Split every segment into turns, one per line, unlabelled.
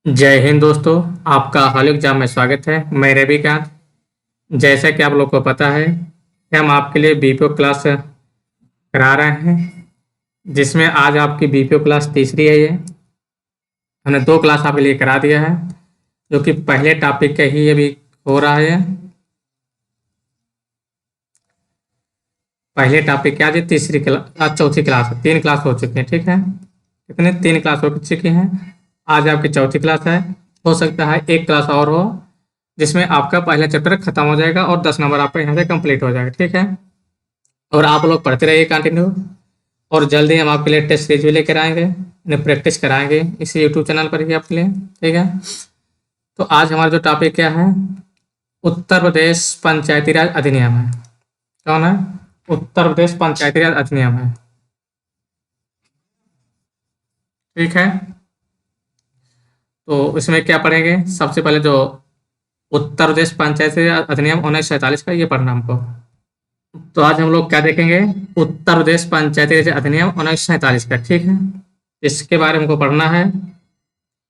जय हिंद दोस्तों। आपका हाल एग्जाम में स्वागत है। मैं रविकांत। जैसा कि आप लोग को पता है कि हम आपके लिए बीपीओ क्लास करा रहे हैं, जिसमें आज आपकी बीपीओ क्लास तीसरी है। ये हमने 2 क्लास आपके लिए करा दिया है, जो कि पहले टॉपिक का ही अभी हो रहा है। पहले टॉपिक क्या है? तीसरी क्लास, आज चौथी क्लास है। 3 क्लास हो चुकी है, ठीक है। कितने? 3 क्लास हो चुकी हैं। आज आपकी चौथी क्लास है। हो सकता है एक क्लास और हो, जिसमें आपका पहला चैप्टर खत्म हो जाएगा और 10 नंबर आपका यहाँ से कंप्लीट हो जाएगा, ठीक है। और आप लोग पढ़ते रहिए कंटिन्यू, और जल्दी हम आपके लिए टेस्ट सीरीज भी लेकर आएंगे, इन्हें प्रैक्टिस कराएंगे इसी यूट्यूब चैनल पर ही आपके लिए, ठीक है। तो आज हमारा जो टॉपिक क्या है, उत्तर प्रदेश पंचायती राज अधिनियम है। कौन है? उत्तर प्रदेश पंचायती राज अधिनियम है, ठीक है। तो इसमें क्या पढ़ेंगे? सबसे पहले जो उत्तर प्रदेश पंचायती राज अधिनियम 1947 का, ये पढ़ना हमको। तो आज हम लोग क्या देखेंगे? उत्तर प्रदेश पंचायती राज अधिनियम 1947 का, ठीक है। इसके बारे में हमको पढ़ना है।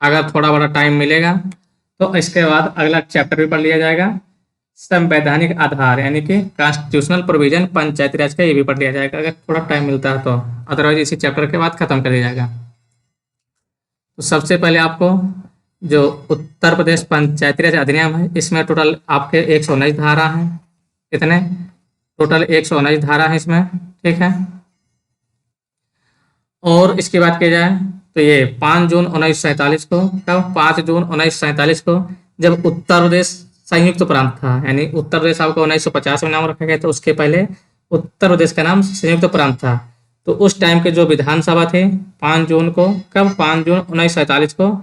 अगर थोड़ा बड़ा टाइम मिलेगा तो इसके बाद अगला चैप्टर भी पढ़ लिया जाएगा, संवैधानिक आधार यानी कि कॉन्स्टिट्यूशनल प्रोविजन पंचायती राज का, ये भी पढ़ लिया जाएगा अगर थोड़ा टाइम मिलता है तो। अदरवाइज इसी चैप्टर के बाद खत्म कर दिया जाएगा। तो सबसे पहले आपको जो उत्तर प्रदेश पंचायती राज अधिनियम है, इसमें टोटल आपके 119 धारा हैं। कितने? टोटल 119 धारा है इसमें, ठीक है। और इसकी बात की जाए तो ये 5 जून 1947 को, कब? 5 जून 1947 को, जब उत्तर प्रदेश संयुक्त प्रांत था, यानी उत्तर प्रदेश आपको 1950 में नाम रखा गया था, उसके पहले उत्तर प्रदेश का नाम संयुक्त प्रांत था। तो उस टाइम के जो विधानसभा थे, 5 जून को, कब? 5 जून 1947 को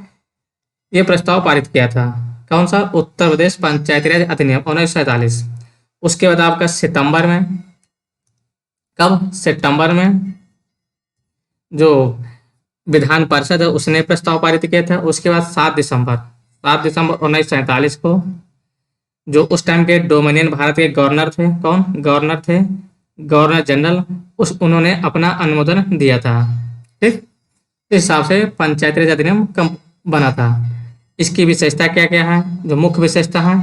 ये प्रस्ताव पारित किया था। कौन सा? उत्तर प्रदेश पंचायती राज अधिनियम 1947। उसके बाद आपका सितंबर में, कब? सितंबर में जो विधान परिषद है उसने प्रस्ताव पारित किया था। उसके बाद 7 दिसंबर 1947 को जो उस टाइम के डोमिनियन भारत के गवर्नर थे, कौन गवर्नर थे? गवर्नर जनरल, उन्होंने अपना अनुमोदन दिया था, ठीक। इस हिसाब से पंचायती राज अधिनियम कम बना था। इसकी विशेषता क्या क्या है? जो मुख्य विशेषता है,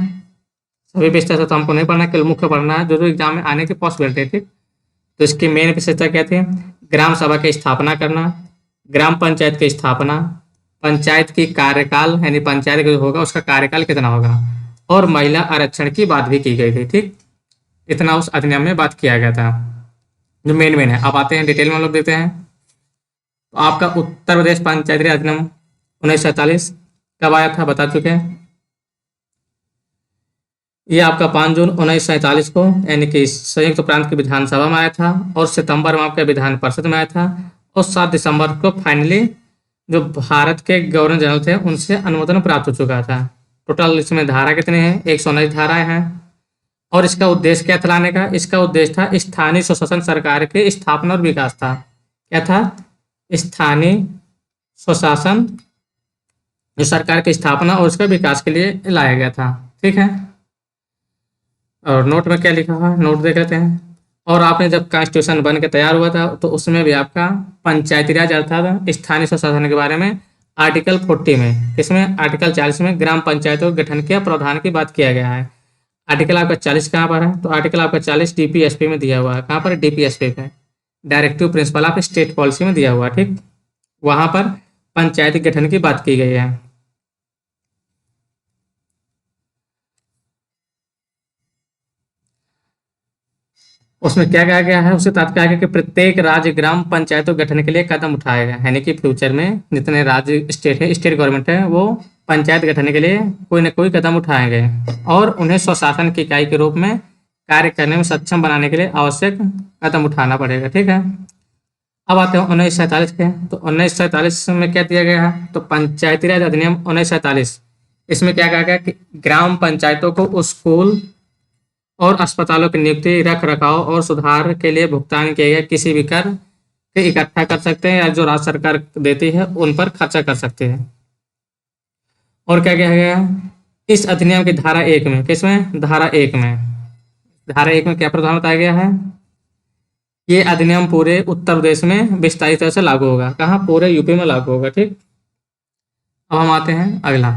सभी विशेषता तो हमको नहीं पढ़ना, केवल मुख्य पढ़ना है, जो जो एग्जाम में आने की पॉसिबिलिटी है, ठीक। तो इसकी मेन विशेषता क्या थी? ग्राम सभा की स्थापना करना, ग्राम पंचायत की स्थापना, पंचायत की कार्यकाल यानी पंचायत जो होगा उसका कार्यकाल कितना होगा, और महिला आरक्षण की बात भी की गई थी, ठीक। इतना उस अधिनियम में बात किया गया था, जो मेन है। अब आते हैं डिटेल में, लोग देते हैं। तो आपका उत्तर प्रदेश पंचायती राज अधिनियम 1947 कब आया था, बता चुके हैं। ये आपका 5 जून 1947 को, यानी कि संयुक्त प्रांत की विधानसभा में आया था, और सितंबर में आपके विधान परिषद में आया था, और 7 दिसंबर को फाइनली जो भारत के गवर्नर जनरल थे उनसे अनुमोदन प्राप्त हो चुका था। टोटल इसमें धारा कितने हैं? 119 धाराएं हैं। और इसका उद्देश्य क्या था लाने का? इसका उद्देश्य था स्थानीय स्वशासन सरकार के स्थापना और विकास था। क्या था? स्थानीय स्वशासन जो सरकार की स्थापना और उसका विकास के लिए लाया गया था, ठीक है। और नोट में क्या लिखा हुआ है, नोट देख लेते हैं। और आपने जब कॉन्स्टिट्यूशन बन के तैयार हुआ था तो उसमें भी आपका पंचायती राज अर्थात स्थानीय स्वशासन के बारे में आर्टिकल 40 में, किसमें? आर्टिकल 40 में ग्राम पंचायतों के गठन के प्रावधान की बात किया गया है। आर्टिकल आपका 40 कहाँ पर है? तो आर्टिकल आपका 40 डीपीएसपी में दिया हुआ है। कहाँ पर? डीपीएसपी पे, directive principle of state policy में दिया हुआ है, ठीक। वहां पर पंचायती गठन की बात की गई है। उसमें क्या कहा गया है? उससे तात्पर्य है कि प्रत्येक राज्य ग्राम पंचायतों गठन के लिए कदम उठाएगा, यानी कि फ्यूचर में जितने राज्य स्टेट गवर्नमेंट है वो पंचायत गठन के लिए कोई ना कोई कदम उठाएंगे, और उन्हें स्वशासन की इकाई के रूप में कार्य करने में सक्षम बनाने के लिए आवश्यक कदम उठाना पड़ेगा, ठीक है। अब आते हैं 1947 के। तो 1947 में क्या दिया गया है? तो पंचायती राज अधिनियम 1947, इसमें क्या कहा गया कि ग्राम पंचायतों को स्कूल और अस्पतालों की नियुक्ति, रख रखाव और सुधार के लिए भुगतान किए गए किसी भी कर के इकट्ठा कर सकते हैं, या जो राज्य सरकार देती है उन पर खर्चा कर सकते हैं। और क्या कहा गया? इस अधिनियम की धारा 1 में, किसमें? धारा 1 में, धारा 1 में क्या प्रावधान बताया गया है? ये अधिनियम पूरे उत्तर प्रदेश में विस्तारित तरह से लागू होगा। कहाँ? पूरे यूपी में लागू होगा, ठीक। अब हम आते हैं अगला,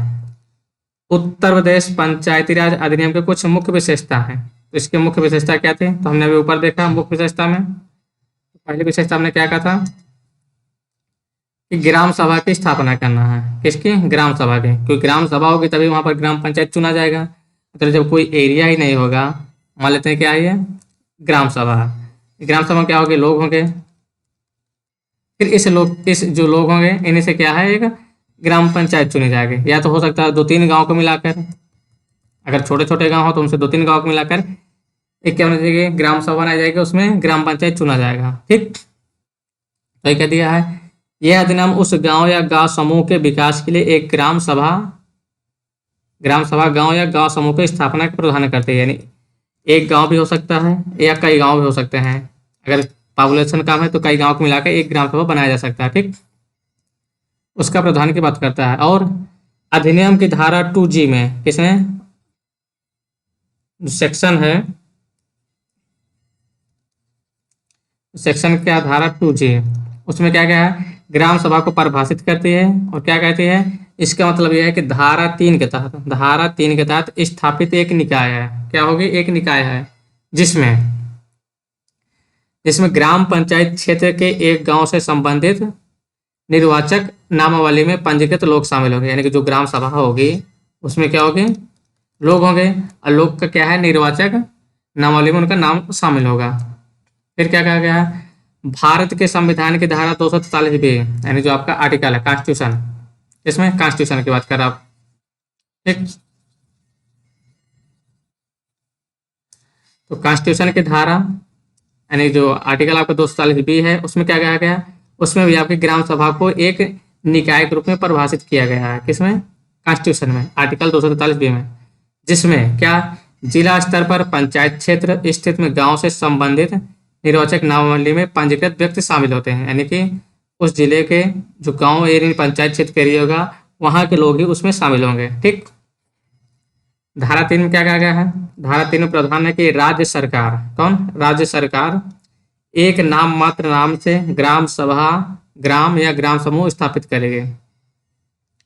उत्तर प्रदेश पंचायती राज अधिनियम के कुछ मुख्य विशेषता हैं। तो इसकी मुख्य विशेषता क्या थी, तो हमने अभी ऊपर देखा मुख्य विशेषता में। पहली विशेषता हमने क्या कहा था कि ग्राम सभा की स्थापना करना है। किसकी, ग्राम सभा की, क्योंकि ग्राम सभा होगी तभी वहां पर ग्राम पंचायत चुना जाएगा। तो जब कोई एरिया ही नहीं होगा, मान लेते हैं क्या है ये ग्राम सभा। ग्राम सभा में क्या होगी, लोग होंगे, फिर इस जो लोग होंगे इन्हीं से क्या है एक ग्राम पंचायत चुनी जाएगी। या तो हो सकता है 2-3 गांव को मिलाकर, अगर छोटे छोटे गांव हो तो उनसे 2-3 गांव को मिलाकर एक क्या बना जाएगी, ग्राम सभा बनाई जाएगी, उसमें ग्राम पंचायत चुना जाएगा। ठीक, तो ये क्या दिया है, यह अधिनियम उस गांव या गांव समूह के विकास के लिए एक ग्राम सभा गांव या गांव समूह की स्थापना का प्रावधान करते हैं। यानी एक गांव भी हो सकता है या कई गांव भी हो सकते हैं। अगर पॉपुलेशन कम है तो कई गांव को मिलाकर एक ग्राम सभा बनाया जा सकता है। ठीक, उसका प्रावधान की बात करता है। और अधिनियम की धारा 2G में, किसमें, सेक्शन है, सेक्शन क्या, धारा 2G, उसमें क्या क्या है, ग्राम सभा को परिभाषित करती है और क्या कहती है, इसका मतलब यह है कि धारा 3 के तहत स्थापित एक निकाय है। क्या होगी, एक निकाय है जिसमें ग्राम पंचायत क्षेत्र के एक गांव से संबंधित निर्वाचक नामावली में पंजीकृत लोग शामिल होंगे। यानी कि जो ग्राम सभा होगी उसमें क्या होंगे, लोग होंगे, और लोग का क्या है, निर्वाचक नामावली में उनका नाम शामिल होगा। फिर क्या कहा गया है, भारत के संविधान की धारा 243B, यानी जो आपका आर्टिकल है कॉन्स्टिट्यूशन, इसमें कॉन्स्टिट्यूशन की बात कर आप। ठीक, तो कॉन्स्टिट्यूशन की धारा यानी जो आर्टिकल आपका 243B है, उसमें क्या कहा गया, उसमें भी आपकी ग्राम सभा को एक निकाय के रूप में परिभाषित किया गया है। किसमें, कॉन्स्टिट्यूशन में, आर्टिकल 243B में, जिसमें क्या, जिला स्तर पर पंचायत क्षेत्र स्थित में गांव से संबंधित निर्वाचक नामावली में पंजीकृत व्यक्ति शामिल होते हैं। यानी कि उस जिले के जो गांव एरिया पंचायत क्षेत्र का एरिया होगा वहां के लोग ही उसमें शामिल होंगे। ठीक, धारा 3 में क्या कहा गया है, धारा 3 में प्रावधान है कि राज्य सरकार, कौन, राज्य सरकार एक नाम मात्र नाम से ग्राम सभा, ग्राम या ग्राम समूह स्थापित करेंगे।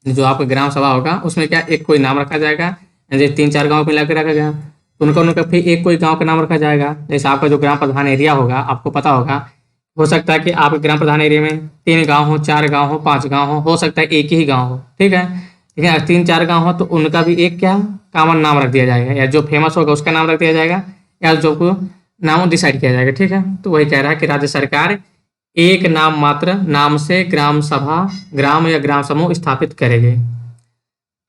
जो आपका ग्राम सभा होगा उसमें क्या एक कोई नाम रखा जाएगा, जैसे 3-4 गांव मिला के रखा गया तो उनका फिर एक कोई गांव का नाम रखा जाएगा। जैसे आपका जो ग्राम प्रधान एरिया होगा, आपको पता होगा, हो सकता है कि आपके ग्राम प्रधान एरिया में 3 गांव हो, 4 गांव हो, 5 गांव हो सकता है एक ही गांव हो। ठीक है, लेकिन अगर 3-4 गांव हो तो उनका भी एक क्या कॉमन नाम रख दिया जाएगा, या जो फेमस होगा उसका नाम रख दिया जाएगा, या जो को नाम डिसाइड किया जाएगा। ठीक है, तो वही कह रहा है कि राज्य सरकार एक नाम मात्र नाम से ग्राम सभा, ग्राम या ग्राम समूह स्थापित करेगी।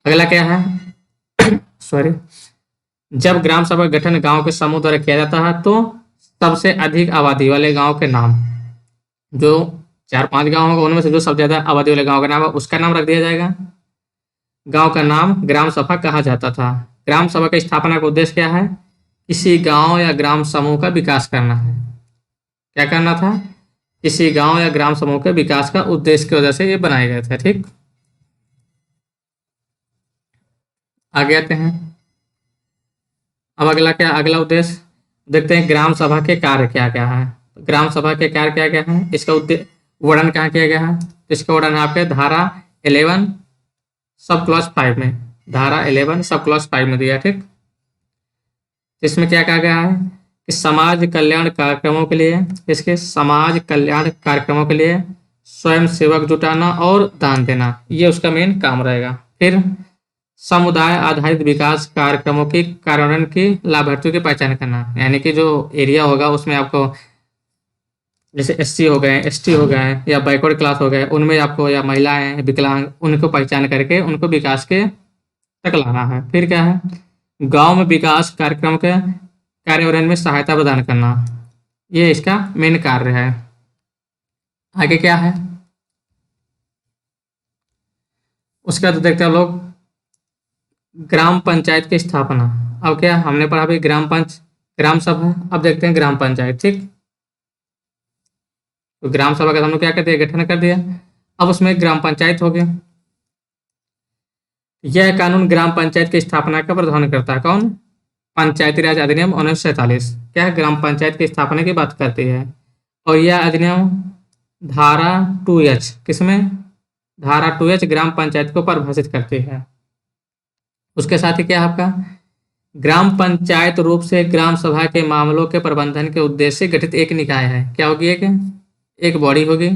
अगला क्या है सॉरी, जब ग्राम सभा का गठन गांव के समूह द्वारा किया जाता है तो सबसे अधिक आबादी वाले गांव के नाम, जो 4-5 गांव होगा उनमें से जो सबसे ज्यादा आबादी वाले गांव का नाम है उसका नाम रख दिया जाएगा। गांव का नाम ग्राम सभा कहा जाता था। ग्राम सभा की स्थापना का उद्देश्य क्या है, किसी गांव या ग्राम समूह का विकास करना है। क्या करना था, किसी गांव या ग्राम समूह के विकास का उद्देश्य की वजह से ये बनाए गए थे। ठीक, आगे आते हैं। अब अगला क्या, अगला उद्देश्य देखते हैं, ग्राम सभा के कार्य क्या क्या है। ग्राम सभा के कार्य क्या क्या है, इसका उद्देश्य वर्णन कहाँ किया गया है, तो इसका वर्णन है आपके धारा 11 सब क्लॉज 5 में, धारा 11 सब क्लॉज 5 में दिया। ठीक, इसमें क्या कहा गया है कि समाज कल्याण कार्यक्रमों के लिए, इसके समाज कल्याण कार्यक्रमों के लिए स्वयं सेवक जुटाना और दान देना, ये उसका मेन काम रहेगा। फिर समुदाय आधारित विकास कार्यक्रमों की कार्यान्वयन की लाभार्थियों की पहचान करना, यानी कि जो एरिया होगा उसमें आपको जैसे SC हो गए, ST हो गए या बैकवर्ड क्लास हो गए, उनमें आपको या महिलाएं, विकलांग, उनको पहचान करके उनको विकास के तक लाना है। फिर क्या है, गांव में विकास कार्यक्रम के कार्यान्वयन में सहायता प्रदान करना, ये इसका मेन कार्य है। आगे क्या है, उसका तो देखते हैं लोग ग्राम पंचायत की स्थापना। अब क्या हमने पढ़ा भी ग्राम सभा, अब देखते हैं ग्राम पंचायत। ठीक, तो ग्राम सभा का हम लोग क्या कर दिया, गठन कर दिया, अब उसमें ग्राम पंचायत हो गया। यह कानून ग्राम पंचायत की स्थापना का प्रावधान करता है। कौन, पंचायती राज अधिनियम 1947 क्या है, ग्राम पंचायत की स्थापना की बात करती है। और यह अधिनियम धारा 2H किसमें, धारा 2H ग्राम पंचायत को परिभाषित करती है। उसके साथ ही क्या है आपका, ग्राम पंचायत रूप से ग्राम सभा के मामलों के प्रबंधन के उद्देश्य से गठित एक निकाय है। क्या होगी, एक बॉडी होगी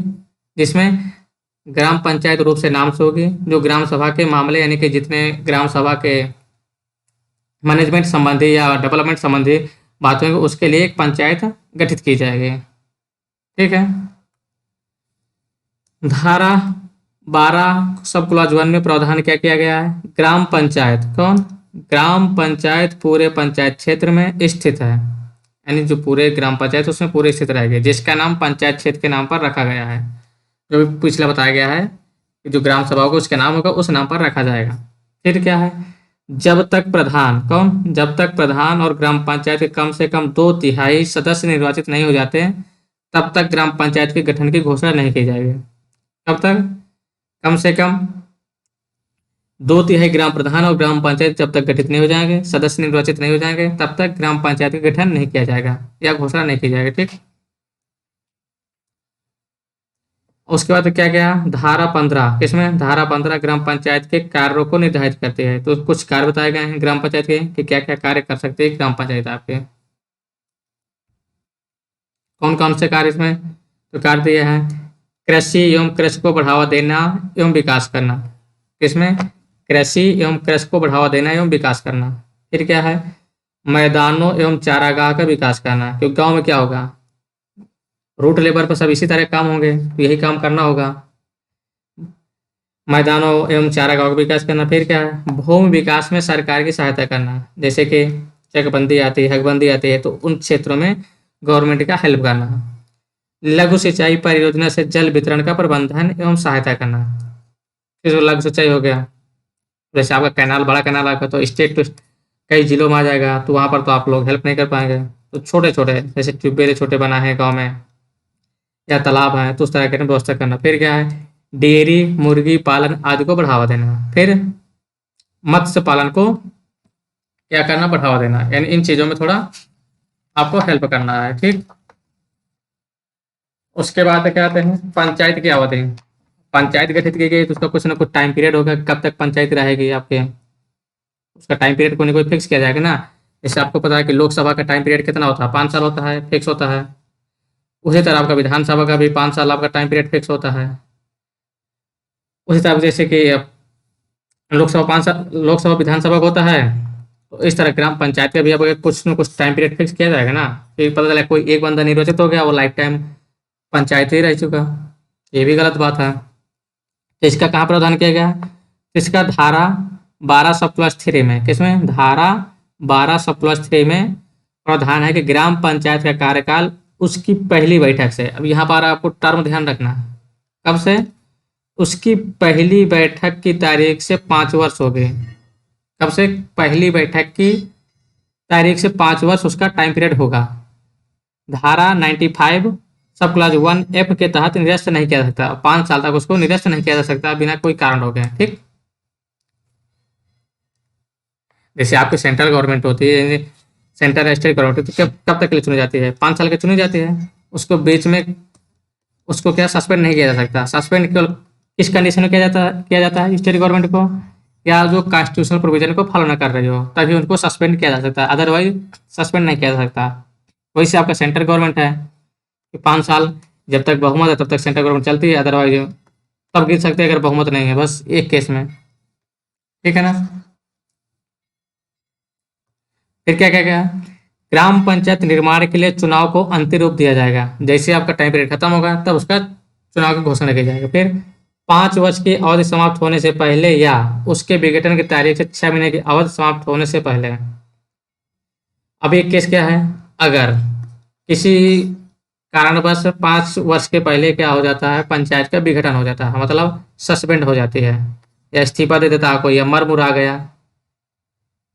जिसमें ग्राम पंचायत रूप से नाम से होगी, जो ग्राम सभा के मामले यानी कि जितने ग्राम सभा के मैनेजमेंट संबंधी या डेवलपमेंट संबंधी बातों होंगी उसके लिए एक पंचायत गठित की जाएगी। ठीक है। धारा 12 सब क्लॉज 1 में प्रावधान क्या किया गया है, ग्राम पंचायत ग्राम पंचायत पूरे पंचायत क्षेत्र में स्थित है, यानी जो पूरे ग्राम पंचायत उसमें पूरे स्थित रहेगी, जिसका नाम पंचायत क्षेत्र के नाम पर रखा गया है। जो भी पिछला बताया गया है कि जो ग्राम सभा होगा उसके नाम होगा उस नाम पर रखा जाएगा। फिर क्या है, जब तक प्रधान और ग्राम पंचायत के कम से कम 2/3 सदस्य निर्वाचित नहीं हो जाते तब तक ग्राम पंचायत के गठन की घोषणा नहीं की जाएगी। कब तक, कम से कम 2/3 ग्राम प्रधान और ग्राम पंचायत जब तक गठित नहीं हो जाएंगे, सदस्य निर्वाचित नहीं हो जाएंगे, तब तक ग्राम पंचायत का गठन नहीं किया जाएगा या घोषणा नहीं की जाएगी। ठीक। उसके बाद क्या क्या, धारा 15, किसमें, धारा 15 ग्राम पंचायत के कार्यों को निर्धारित करती है। तो कुछ कार्य बताए गए हैं ग्राम पंचायत के कि क्या क्या कार्य कर सकते हैं ग्राम पंचायत आपके, कौन कौन से कार्य इसमें तो कार्य दिए हैं, कृषि एवं कृषि को बढ़ावा देना एवं विकास करना, किसमें, कृषि एवं कृषि को बढ़ावा देना एवं विकास करना। फिर क्या है, मैदानों एवं चारागाह का विकास करना, क्योंकि गांव में क्या होगा, रूट लेवल पर सब इसी तरह काम होंगे तो यही काम करना होगा, मैदानों एवं चारागाह का विकास करना। फिर क्या है, भूमि विकास में सरकार की सहायता करना, जैसे कि चकबंदी आती है, हकबंदी आती है तो उन क्षेत्रों में गवर्नमेंट का हेल्प करना। लघु सिंचाई परियोजना से जल वितरण का प्रबंधन एवं सहायता करना, फिर लघु सिंचाई हो गया, जैसे आपका कैनाल, बड़ा कैनाल आपका तो स्टेट टू कई जिलों में आ जाएगा तो वहाँ पर तो आप लोग हेल्प नहीं कर पाएंगे, तो छोटे छोटे जैसे ट्यूबवेल छोटे बना है गाँव में या तालाब है तो उस तरह की व्यवस्था करना। फिर क्या है, डेयरी मुर्गी पालन आदि को बढ़ावा देना। फिर मत्स्य पालन को क्या करना, बढ़ावा देना, यानी इन चीज़ों में थोड़ा आपको हेल्प करना है। ठीक। उसके बाद क्या आते हैं, पंचायत की अवधि, पंचायत गठित की गई तो उसका कुछ ना कुछ टाइम पीरियड होगा, कब तक पंचायत रहेगी आपके, उसका टाइम पीरियड कोई ना कोई फिक्स किया जाएगा ना। जैसे आपको पता है कि लोकसभा का टाइम पीरियड कितना होता है, 5 साल होता है, फिक्स होता है। उसी तरह आपका विधानसभा का भी 5 साल आपका टाइम पीरियड फिक्स होता है। उसी तरह जैसे कि लोकसभा 5 साल, लोकसभा विधानसभा का होता है तो इस तरह ग्राम पंचायत का भी अब कुछ न कुछ टाइम पीरियड फिक्स किया जाएगा ना। फिर पता चला कोई एक बंदा निर्वाचित हो गया वो लाइफ टाइम पंचायत ही रह चुका, ये भी गलत बात है। तो इसका कहाँ प्रावधान किया गया, तो इसका धारा 12 सब+3 में, किसमें, धारा 12 सब+3 में प्रावधान है कि ग्राम पंचायत का कार्यकाल उसकी पहली बैठक से, अब यहाँ पर आपको टर्म ध्यान रखना, कब से, उसकी पहली बैठक की तारीख से 5 वर्ष हो गए। कब से, पहली बैठक की तारीख से 5 वर्ष उसका टाइम पीरियड होगा। धारा 95 सब क्लास 1F के तहत निरस्त नहीं किया जा सकता, 5 साल तक उसको निरस्त नहीं किया जा सकता बिना कोई कारण हो गया। ठीक। जैसे आपकी सेंट्रल गवर्नमेंट होती है, सेंट्रल स्टेट गवर्नमेंट, तो कब तक के लिए चुनी जाती है, 5 साल के चुनी जाती है, उसको बीच में उसको क्या सस्पेंड नहीं किया जा सकता। सस्पेंड केवल किस कंडीशन में किया जाता है स्टेट गवर्नमेंट को, या जो कॉन्स्टिट्यूशनल प्रोविजन को फॉलो न कर रही हो तभी उनको सस्पेंड किया जा सकता है, अदरवाइज सस्पेंड नहीं किया जा सकता। वैसे आपका सेंट्रल गवर्नमेंट है कि 5 साल जब तक बहुमत है तब तक सेंट्रल गवर्नमेंट चलती है, अदरवाइज तब गिर सकते हैं अगर बहुमत नहीं है, बस एक केस में। ठीक है ना। फिर क्या क्या क्या, ग्राम पंचायत निर्माण के लिए चुनाव को अंतिम रूप दिया जाएगा, जैसे आपका टाइम पीरियड खत्म होगा तब उसका चुनाव की घोषणा की जाएगी। फिर 5 वर्ष की अवधि समाप्त होने से पहले या उसके विघटन की तारीख से 6 महीने की अवधि समाप्त होने से पहले। अब एक केस क्या है, अगर किसी कारणवश 5 वर्ष के पहले क्या हो जाता है, पंचायत का विघटन हो जाता है, मतलब सस्पेंड हो जाती है या इस्तीफा दे देता है कोई या मर मुरा गया।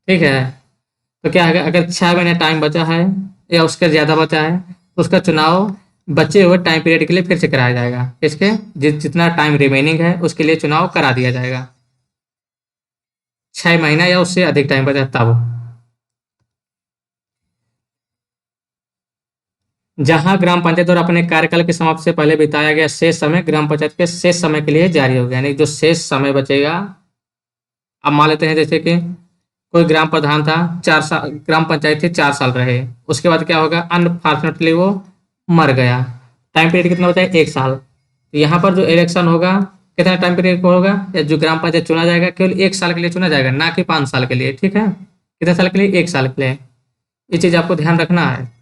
ठीक है। तो क्या है, अगर 6 महीने टाइम बचा है या उसके ज़्यादा बचा है तो उसका चुनाव बचे हुए टाइम पीरियड के लिए फिर से कराया जाएगा। इसके जितना टाइम रिमेनिंग है उसके लिए चुनाव करा दिया जाएगा। 6 महीना या उससे अधिक टाइम बचा तब। जहां ग्राम पंचायत द्वारा अपने कार्यकाल की समाप्ति से पहले बिताया गया शेष समय ग्राम पंचायत के शेष समय के लिए जारी होगा, यानी जो शेष समय बचेगा। अब मान लेते हैं जैसे कि कोई ग्राम प्रधान था, 4 साल ग्राम पंचायत थी, 4 साल रहे, उसके बाद क्या होगा, अनफॉर्चुनेटली वो मर गया। टाइम पीरियड कितना बचा है, 1 साल। तो यहाँ पर जो इलेक्शन होगा कितना टाइम पीरियड को होगा, या जो ग्राम पंचायत चुना जाएगा केवल 1 साल के लिए चुना जाएगा, ना कि 5 साल के लिए। ठीक है, कितने साल के लिए, 1 साल के लिए। ये चीज आपको ध्यान रखना है।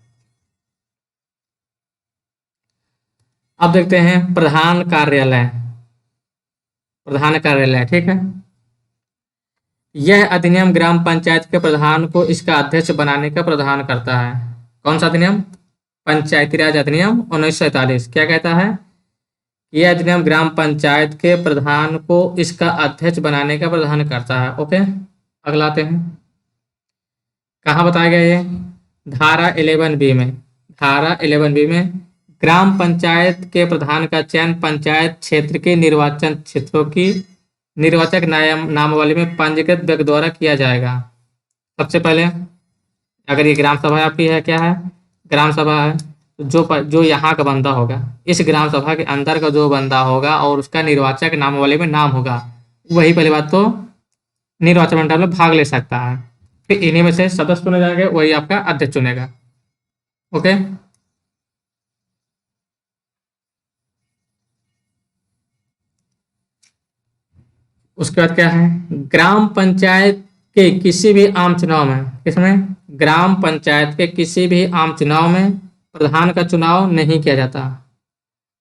अब देखते हैं प्रधान कार्यालय। प्रधान कार्यालय, ठीक है। यह अधिनियम ग्राम पंचायत के प्रधान को इसका अध्यक्ष बनाने का प्रावधान करता है। कौन सा अधिनियम, पंचायती राज अधिनियम 1947 क्या कहता है, यह अधिनियम ग्राम पंचायत के प्रधान को इसका अध्यक्ष बनाने का प्रावधान करता है। ओके, अगला आते हैं, कहाँ बताया गया ये, धारा 11B में। धारा 11B में ग्राम पंचायत के प्रधान का चयन पंचायत क्षेत्र के निर्वाचन क्षेत्रों की निर्वाचक नामावली में पंजीकृत व्यक्ति द्वारा किया जाएगा। सबसे पहले अगर ये ग्राम सभा आपकी है, क्या है, ग्राम सभा है, तो जो यहाँ का बंदा होगा, इस ग्राम सभा के अंदर का जो बंदा होगा और उसका निर्वाचक नामावली में नाम होगा, वही पहली बात तो निर्वाचन मंडल में भाग ले सकता है। फिर इन्हीं में से सदस्य चुने जाएंगे, वही आपका अध्यक्ष चुनेगा। ओके, उसके बाद क्या है, ग्राम पंचायत के किसी भी आम चुनाव में, किसमें, ग्राम पंचायत के किसी भी आम चुनाव में प्रधान का चुनाव नहीं किया जाता,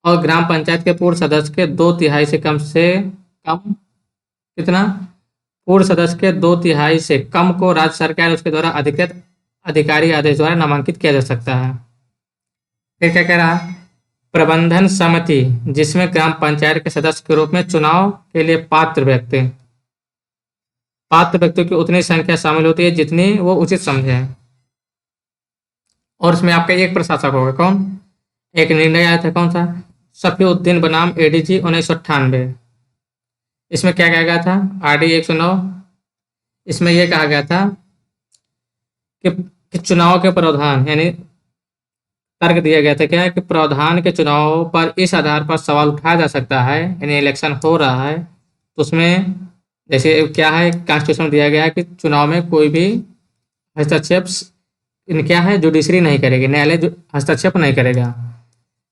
और ग्राम पंचायत के पूर्ण सदस्य के 2/3 से कम कितना, पूर्ण सदस्य के 2/3 से कम को राज्य सरकार उसके द्वारा अधिकृत अधिकारी आदेश द्वारा नामांकित किया जा सकता है। फिर क्या कह रहा है, प्रबंधन समिति जिसमें ग्राम पंचायत के सदस्य के रूप में चुनाव के लिए पात्र व्यक्तियों की उतनी संख्या शामिल होती है जितनी वो उचित समझे, और इसमें आपका एक प्रशासक होगा। कौन, एक निर्णय आया था, कौन सा, सफीउद्दीन बनाम एडीजी 1998। इसमें क्या कहा गया था, आरडी 109। इसमें यह कहा गया था कि चुनाव के प्रावधान, यानी तर्क दिया गया था क्या, कि प्रावधान के चुनाव पर इस आधार पर सवाल उठाया जा सकता है, यानी इलेक्शन हो रहा है तो उसमें जैसे क्या है, कॉन्स्टिट्यूशन दिया गया है कि चुनाव में कोई भी हस्तक्षेप क्या है, जुडिशरी नहीं करेगी, न्यायालय हस्तक्षेप नहीं करेगा।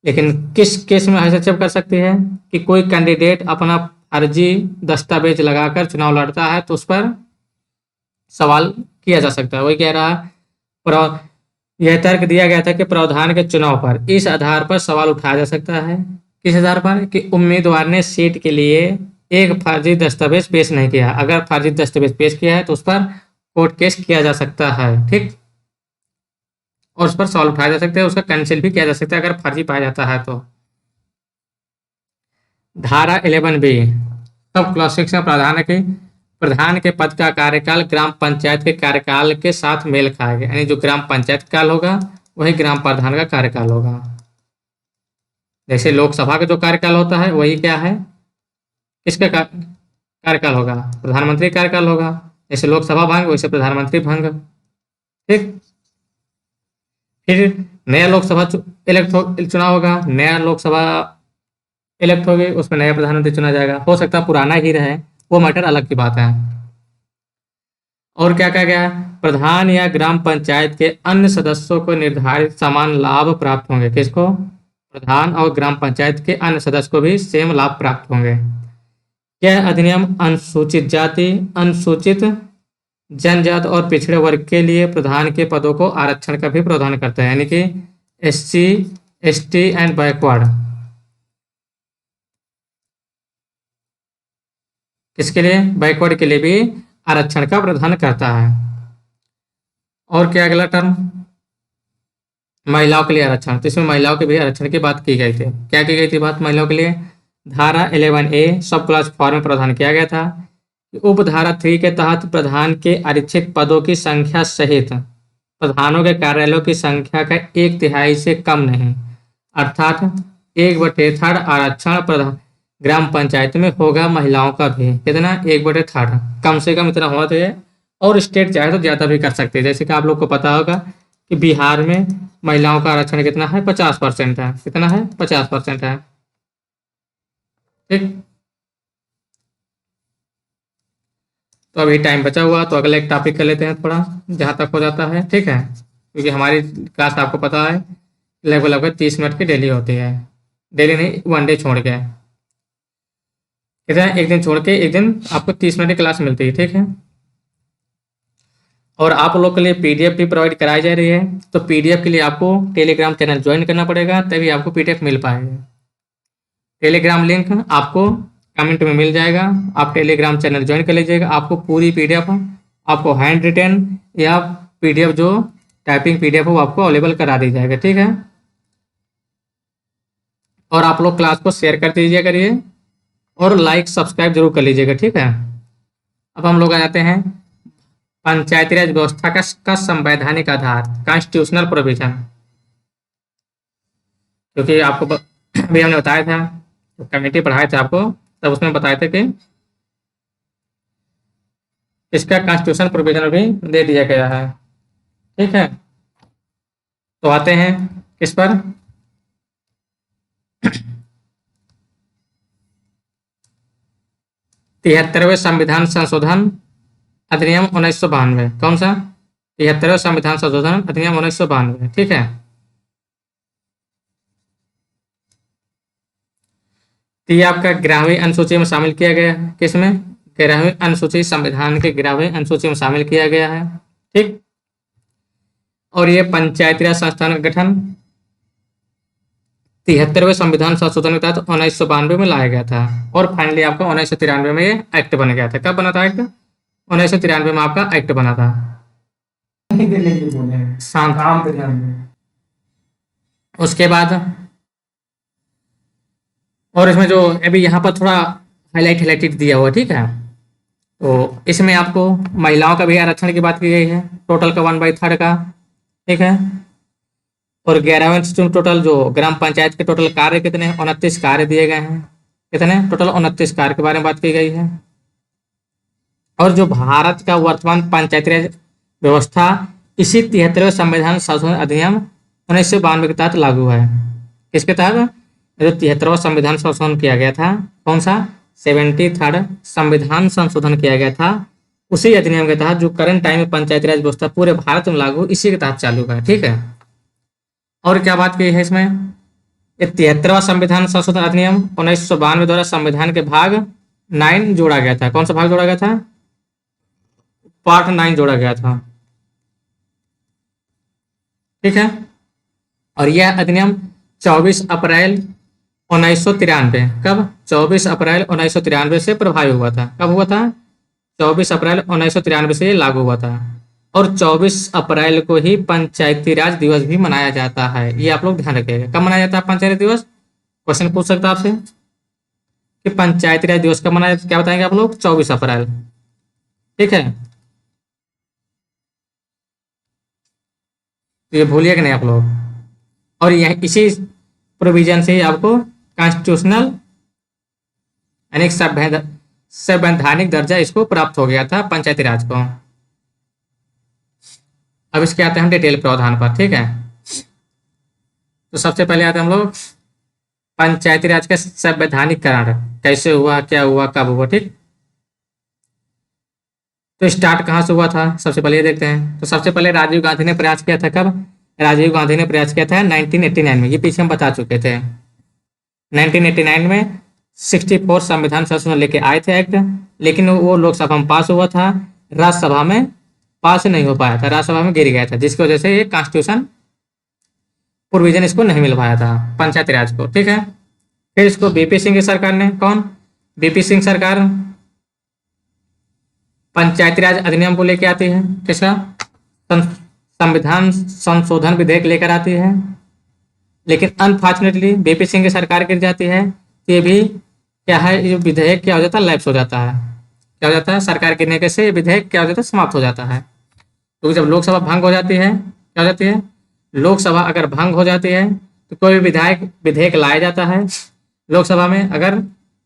लेकिन किस केस में हस्तक्षेप कर सकती है, कि कोई कैंडिडेट अपना फर्जी दस्तावेज लगाकर चुनाव लड़ता है तो उस पर सवाल किया जा सकता है। वही कह रहा है, यह तर्क दिया गया था कि प्रावधान के चुनाव पर इस आधार पर सवाल उठाया जा सकता है, किस आधार पर, कि उम्मीदवार ने सीट के लिए एक फर्जी दस्तावेज पेश नहीं किया। अगर फर्जी दस्तावेज पेश किया है तो उस पर कोर्ट केस किया जा सकता है, ठीक, और उस पर सवाल उठाया जा सकता है, उसका कैंसिल भी किया जा सकता है अगर फर्जी पाया जाता है तो। धारा 11B सब क्लास 6 में प्रधान के पद का कार्यकाल ग्राम पंचायत के कार्यकाल के साथ मेल खाएगा, यानी जो ग्राम पंचायत काल होगा वही ग्राम प्रधान का कार्यकाल होगा। जैसे लोकसभा का जो कार्यकाल होता है वही क्या है, किसका कार्यकाल होगा, प्रधानमंत्री कार्यकाल होगा। जैसे लोकसभा भंग वैसे प्रधानमंत्री भंग, ठीक। फिर नया लोकसभा चुनाव होगा, नया लोकसभा इलेक्ट होगी, उसमें नया प्रधानमंत्री चुना जाएगा। हो सकता है पुराना ही रहे, वो मैटर अलग की बात है। और क्या कहा गया, प्रधान या ग्राम पंचायत के अन्य सदस्यों को निर्धारित समान लाभ प्राप्त होंगे। किसको, प्रधान और ग्राम पंचायत के अन्य सदस्य को भी सेम लाभ प्राप्त होंगे। यह अधिनियम अनुसूचित जाति, अनुसूचित जनजाति और पिछड़े वर्ग के लिए प्रधान के पदों को आरक्षण का भी प्रावधान करता है, यानी कि SC, ST एंड बैकवर्ड, किसके लिए, बैकवर्ड के लिए भी आरक्षण का प्रावधान करता है। और क्या अगला टर्म, महिलाओं के लिए आरक्षण, तो इसमें महिलाओं के भी आरक्षण की बात की गई थी। क्या की गई थी बात महिलाओं के लिए, धारा 11A सब क्लास 4 में प्रावधान किया गया था। उपधारा 3 के तहत प्रधान के आरक्षित पदों की संख्या सहित प्रधानों के कार्यालयों की संख्या का 1/3 से कम नहीं, अर्थात 1/3 आरक्षण प्रधान ग्राम पंचायत में होगा महिलाओं का भी। कितना, 1/3, कम से कम इतना होना चाहिए। और स्टेट चाहे तो ज़्यादा भी कर सकते हैं, जैसे कि आप लोग को पता होगा कि बिहार में महिलाओं का आरक्षण कितना है, 50% है। कितना है, 50% है। ठीक, तो अभी टाइम बचा हुआ, तो अगले एक टॉपिक कर लेते हैं थोड़ा, जहाँ तक हो जाता है। ठीक है, क्योंकि हमारी क्लास आपको पता है लगभग लगभग 30 मिनट की डेली होती है। डेली नहीं, 1 डे छोड़ के। कितना, एक दिन छोड़ के एक दिन आपको 30 मिनट की क्लास मिलती है। ठीक है, और आप लोग के लिए पीडीएफ भी प्रोवाइड कराई जा रही है। तो पीडीएफ के लिए आपको टेलीग्राम चैनल ज्वाइन करना पड़ेगा, तभी आपको पीडीएफ मिल पाएगा। टेलीग्राम लिंक आपको कमेंट में मिल जाएगा। आप टेलीग्राम चैनल ज्वाइन कर लीजिएगा, आपको पूरी पीडीएफ, आपको हैंड रिटन या पीडीएफ जो टाइपिंग पीडीएफ हो आपको अवेलेबल करा दी जाएगा। ठीक है, और आप लोग क्लास को शेयर कर दीजिए करिए, और लाइक सब्सक्राइब जरूर कर लीजिएगा। ठीक है, अब हम लोग आ जाते हैं पंचायती राज व्यवस्था का संवैधानिक आधार, कॉन्स्टिट्यूशनल प्रोविजन। क्योंकि आपको अभी हमने बताया था, तो कमेटी पढ़ाए थे आपको, तब उसमें बताए थे कि इसका कॉन्स्टिट्यूशन प्रोविजन भी दे दिया गया है। ठीक है, तो आते हैं किस पर, तिहत्तरवें संविधान संशोधन अधिनियम 1992। कौन सा, 73वें संविधान संशोधन अधिनियम 1992। ठीक है, तो ये आपका 11वीं अनुसूची में शामिल किया गया है। किसमें, 11वीं अनुसूची, संविधान के 11वीं अनुसूची में शामिल किया गया है। ठीक, और ये पंचायती राज संस्थान का गठन 73वें संविधान संशोधन के तहत 1992 में लाया गया था, और फाइनली आपका 1993 में ये एक्ट बन गया था। कब बना था एक्ट, 1993 में आपका एक्ट बना था। शांत, उसके बाद, और इसमें जो अभी यहाँ पर थोड़ा हाईलाइटेड दिया हुआ। ठीक है, तो इसमें आपको महिलाओं का भी आरक्षण की बात की गई है, टोटल का 1/3 का। ठीक है, और 11वें टोटल जो ग्राम पंचायत के टोटल कार्य कितने हैं, 29 कार्य दिए गए हैं। कितने, टोटल 29 कार्य के बारे में बात की गई है। और जो भारत का वर्तमान पंचायती राज व्यवस्था इसी 73वें संविधान संशोधन अधिनियम 1992 के तहत लागू है। किसके तहत, जो 73वां संविधान संशोधन किया गया था, कौन सा, 73rd संविधान संशोधन किया गया था, उसी अधिनियम के तहत जो करंट टाइम में पंचायती राज व्यवस्था पूरे भारत में लागू, इसी के तहत चालू है। ठीक है, और क्या बात की है इसमें, ये 73वां संविधान संशोधन अधिनियम 1992 द्वारा संविधान के भाग 9 जोड़ा गया था। कौन सा भाग जोड़ा गया था, पार्ट 9 जोड़ा गया था। ठीक है, और यह अधिनियम 24 अप्रैल 1993, कब, 24 अप्रैल 1993 से प्रभावी हुआ था। कब हुआ था, 24 अप्रैल 1993 से लागू हुआ था, और 24 अप्रैल को ही पंचायती राज दिवस भी मनाया जाता है। ये आप लोग ध्यान रखिएगा, कब मनाया जाता है पंचायती दिवस। क्वेश्चन पूछ सकता है आपसे कि पंचायती राज दिवस कब मनाया, क्या बताएंगे आप लोग, 24 अप्रैल। ठीक है, तो ये भूलिए कि नहीं आप लोग। और यह इसी प्रोविजन से ही आपको कॉन्स्टिट्यूशनल यानी संवैधानिक दर्जा इसको प्राप्त हो गया था, पंचायती राज को। अब इसके आते हैं हम डिटेल प्रावधान पर। ठीक है, तो सबसे पहले आते हैं हम लोग पंचायती राज का संवैधानिकरण, कैसे हुआ, क्या हुआ, कब हुआ। ठीक, तो स्टार्ट कहाँ से हुआ था, सबसे पहले ये देखते हैं। तो सबसे पहले राजीव गांधी ने प्रयास किया था। कब, राजीव गांधी ने प्रयास किया था 1989 में, ये पीछे हम बता चुके थे। 1989 में 64 संविधान संशोधन लेके आए थे एक्ट, लेकिन वो लोकसभा में पास हुआ था, राज्यसभा में पास नहीं हो पाया था, राज्यसभा में गिर गया था, जिसकी वजह से ये कॉन्स्टिट्यूशन प्रोविजन इसको नहीं मिल पाया था पंचायती राज को। ठीक है, फिर इसको बीपी सिंह की सरकार ने, कौन, बीपी सिंह सरकार पंचायती राज अधिनियम को लेकर आती है। किसका, संविधान संशोधन विधेयक लेकर आती है, लेकिन अनफॉर्चुनेटली बीपी सिंह की सरकार गिर जाती है। ये भी क्या है, ये विधेयक क्या हो जाता है, लैप्स हो जाता है। क्या हो जाता है, सरकार गिरने के से विधेयक क्या हो जाता है, समाप्त हो जाता है। तो जब लोकसभा भंग हो जाती है, क्या हो जाती है, लोकसभा अगर भंग हो जाती है तो कोई भी विधेयक लाया जाता है लोकसभा में, अगर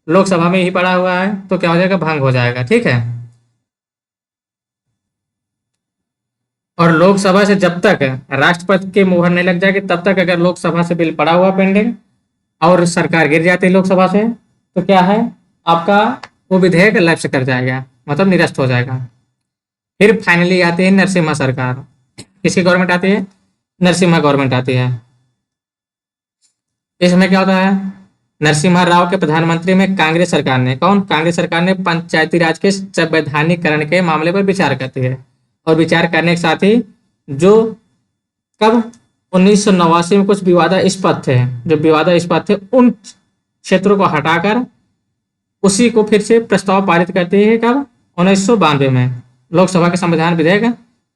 लोकसभा में ही पड़ा हुआ है तो क्या हो जाएगा, भंग हो जाएगा। ठीक है, और लोकसभा से जब तक राष्ट्रपति की मुहर नहीं लग जाएगी तब तक अगर लोकसभा से बिल पड़ा हुआ पेंडिंग और सरकार गिर जाती है लोकसभा से, तो क्या है, आपका वो विधेयक लक्ष्य कर जाएगा, मतलब निरस्त हो जाएगा। फिर फाइनली आती है नरसिम्हा सरकार। किसकी गवर्नमेंट आती है? नरसिम्हा गवर्नमेंट आती है। इसमें क्या होता है, नरसिम्हा राव के प्रधानमंत्री में कांग्रेस सरकार ने, कौन, कांग्रेस सरकार ने पंचायती राज के संवैधानिकरण के मामले पर विचार करती है। और विचार करने के साथ ही जो कब 1989 में कुछ विवादास्पद थे, जो विवादास्पद थे उन क्षेत्रों को हटाकर उसी को फिर से प्रस्ताव पारित करती है। कब? 1992 में लोकसभा के संविधान विधेयक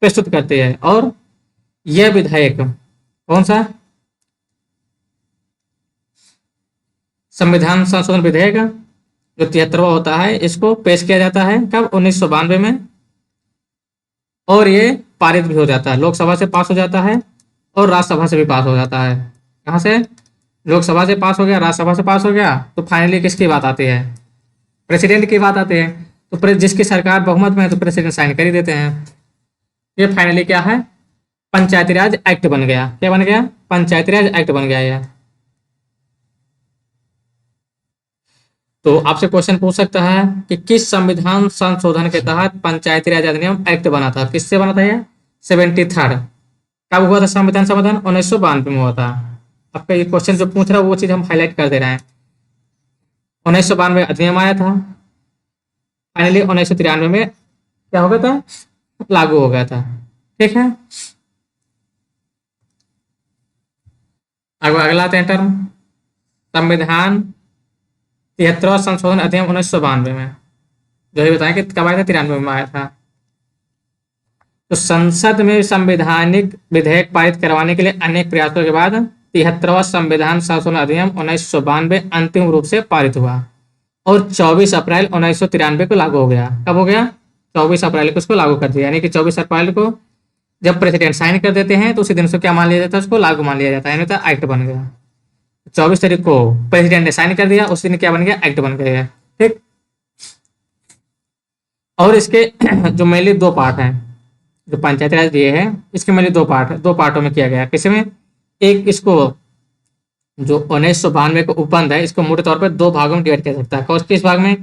प्रस्तुत करती है। और यह विधेयक कौन सा, संविधान संशोधन विधेयक जो 73वां होता है, इसको पेश किया जाता है कब? 1992 में। और ये पारित भी हो जाता है, लोकसभा से पास हो जाता है और राज्यसभा से भी पास हो जाता है। कहाँ से? लोकसभा से पास हो गया, राज्यसभा से पास हो गया, तो फाइनली किसकी बात आती है? प्रेसिडेंट की बात आती है। तो जिसकी सरकार बहुमत में है तो प्रेसिडेंट साइन कर ही देते हैं। ये फाइनली क्या है, पंचायती राज एक्ट बन गया। क्या बन गया? पंचायती राज एक्ट बन गया ये। तो आपसे क्वेश्चन पूछ सकता है कि किस संविधान संशोधन के तहत पंचायती राज अधिनियम एक्ट बना था? किससे बना था ये? 73rd। कब हुआ था संविधान संशोधन? 1992 में हुआ था। आपका ये क्वेश्चन जो पूछ रहा है वो चीज हम हाईलाइट कर दे रहे हैं। 1992 अधिनियम आया था, फाइनली 1993 में क्या हो गया था, लागू हो गया था। ठीक है, अगला आते हैं टर्म संविधान 73वां संशोधन अधिनियम 1992 में, जो ये बताया कि कब आया था, 93 में आया था। तो संसद में संवैधानिक विधेयक पारित करवाने के लिए अनेक प्रयासों के बाद 73वां संविधान संशोधन अधिनियम 1992 अंतिम रूप से पारित हुआ और 24 अप्रैल 1993 को लागू हो गया। कब हो गया? 24 अप्रैल को उसको लागू कर दिया। यानी कि 24 अप्रैल को जब प्रेसिडेंट साइन कर देते हैं तो उसी दिन से क्या मान लिया जाता है, उसको लागू मान लिया जाता है, यानी तो एक्ट बन गया। 24 तारीख को प्रेसिडेंट ने साइन कर दिया, उस दिन क्या बन गया, एक्ट बन गया। ठीक, और इसके जो मेनली दो पार्ट हैं, जो पंचायती राज ये है, इसके मेनली दो पार्ट है, दो पार्टों में किया गया। किसमें? एक इसको जो 1992 को उपबंध है, इसको मोटे तौर पर दो भागों में डिवाइड किया सकता है। किस भाग में?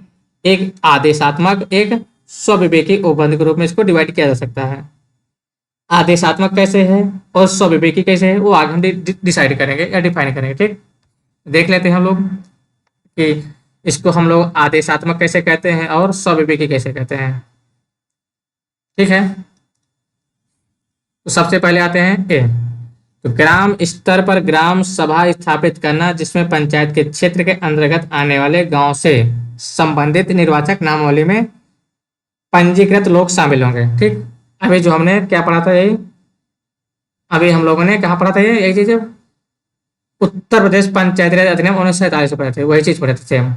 एक आदेशात्मक, एक स्वविवेकी उपबंध के रूप में इसको डिवाइड किया जा सकता है। आदेशात्मक कैसे है और स्वविवेकी कैसे है वो आगे हम डिसाइड करेंगे या डिफाइन करेंगे। ठीक, देख लेते हैं हम लोग कि इसको हम लोग आदेशात्मक कैसे कहते हैं और स्वविवेकी कैसे कहते हैं। ठीक है, तो सबसे पहले आते हैं ए, तो ग्राम स्तर पर ग्राम सभा स्थापित करना जिसमें पंचायत के क्षेत्र के अंतर्गत आने वाले गांव से संबंधित निर्वाचक नामावली में पंजीकृत लोग शामिल होंगे। ठीक, अभी जो हमने क्या पढ़ा था, यही अभी हम लोगों ने कहाँ पढ़ा था, ये एक चीज उत्तर प्रदेश पंचायती राज अधिनियम 1947 पढ़े थे, वही चीज पढ़े थे सेम।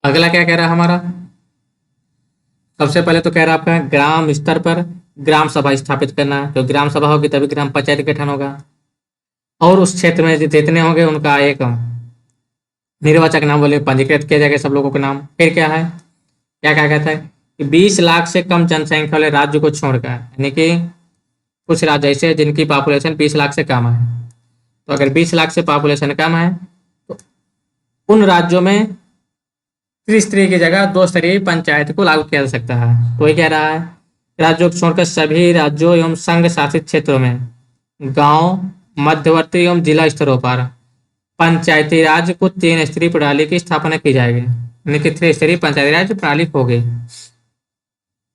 अगला क्या कह रहा है हमारा, सबसे पहले तो कह रहा है आपका ग्राम स्तर पर ग्राम सभा स्थापित करना, तो ग्राम सभा होगी तभी ग्राम पंचायत गठन होगा और उस क्षेत्र में जितने होंगे उनका एक निर्वाचक नाम बोले पंजीकृत किया जाएगा सब लोगों के नाम। फिर क्या है, क्या क्या कहता है कि 20 लाख से कम जनसंख्या वाले राज्य को छोड़कर, यानी कि कुछ राज्य ऐसे जिनकी पॉपुलेशन 20 लाख से कम है, तो अगर 20 लाख से पॉपुलेशन कम है तो उन राज्यों में त्रिस्तरीय की जगह दो स्तरीय पंचायत को लागू किया जा सकता है। तो ये कह रहा है राज्यों को छोड़कर सभी राज्यों एवं संघ शासित क्षेत्रों में गांव, मध्यवर्ती एवं जिला स्तरों पर पंचायती राज को 3 स्तरीय प्रणाली की स्थापना की जाएगी, यानी कि 3 स्तरीय पंचायती राज प्रणाली होगी।